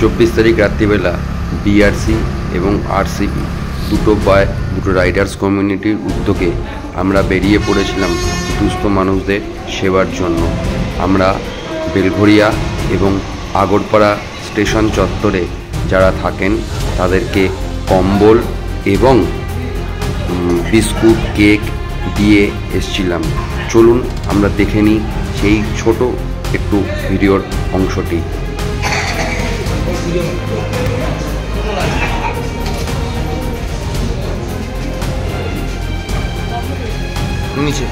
24 তারিখ রাত্রিবেলা বিআরসি এবং আরসিবি দুটো রাইডার্স কমিউনিটির উদ্যোগে আমরা বেরিয়ে পড়েছিলাম দুস্থ মানুষদের সেবার জন্য। আমরা বেলঘরিয়া এবং আগরপাড়া স্টেশন চত্বরে যারা থাকেন তাদেরকে কম্বল এবং বিস্কুট কেক দিয়ে এসছিলাম। চলুন আমরা দেখে নিই সেই ছোট একটু ভিডিওর অংশটি। নিচে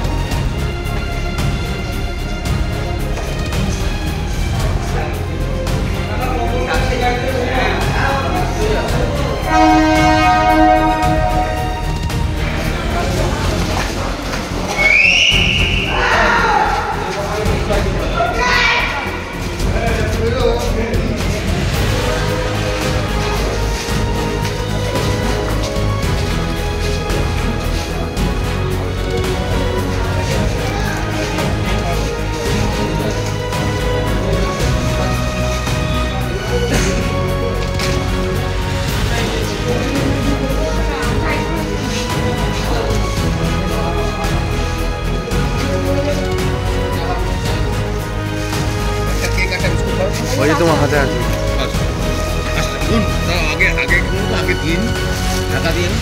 ওই তোমার হাতে আছে। আগে দিন ঢাকা দিন।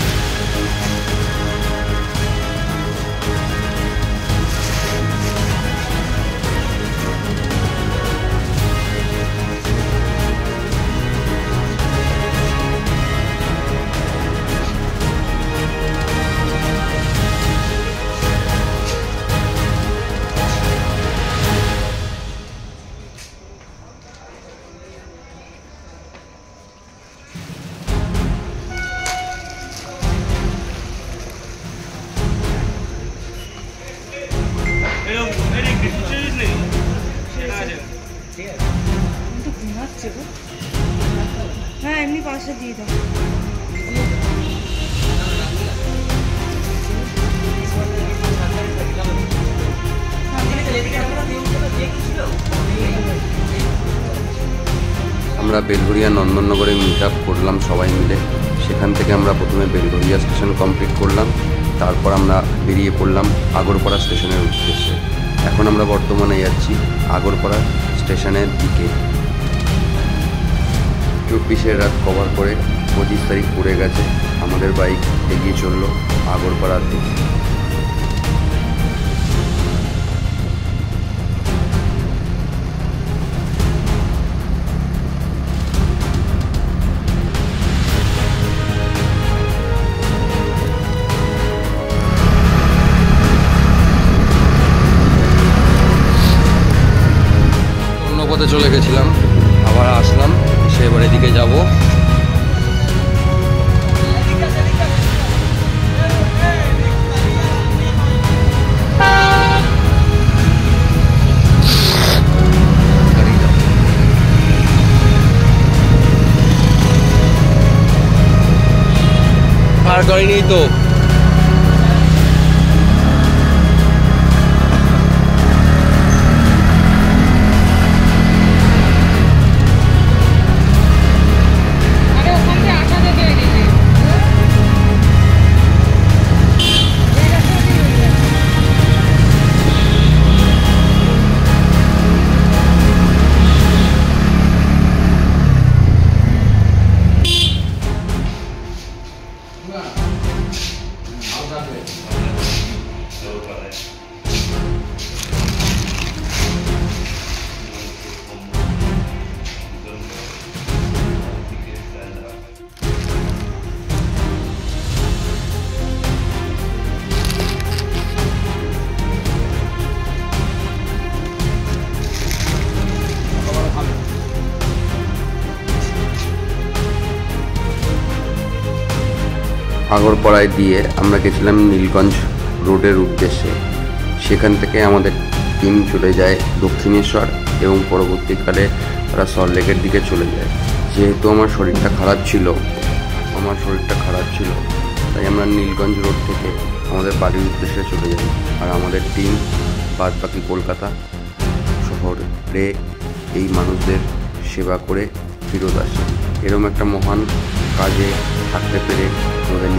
হ্যাঁ এমনি পাশে দিয়ে দাও। আমরা বেলঘরিয়া নন্দননগরে মিট আপ করলাম সবাই মিলে। সেখান থেকে আমরা প্রথমে বেলঘরিয়া স্টেশন কমপ্লিট করলাম, তারপর আমরা বেরিয়ে পড়লাম আগরপাড়া স্টেশনের উদ্দেশ্যে। এখন আমরা বর্তমানে যাচ্ছি আগরপাড়া স্টেশনের দিকে। 24 রাত কভার করে 25 তারিখ পড়ে গেছে। আমাদের বাইক এগিয়ে চললো আগরপাড়ার দিকে। অন্য পথে চলে গেছিলাম, আবার আসলাম, সেবার এদিকে যাব। আর গাড়ি নেই তো। আগরপাড়ায় দিয়ে আমরা গেছিলাম নীলগঞ্জ রোডের উদ্দেশ্যে। সেখান থেকে আমাদের টিম চলে যায় দক্ষিণেশ্বর এবং পরবর্তীকালে তারা সল্টলেকের দিকে চলে যায়। যেহেতু আমার শরীরটা খারাপ ছিল তাই আমরা নীলগঞ্জ রোড থেকে আমাদের বাড়ির উদ্দেশ্যে চলে যাই। আর আমাদের টিম বাদ বাকি কলকাতা শহরে এই মানুষদের সেবা করে ফিরত আসে। এরম একটা মহান কাজে থাকতে পেরে আমাদের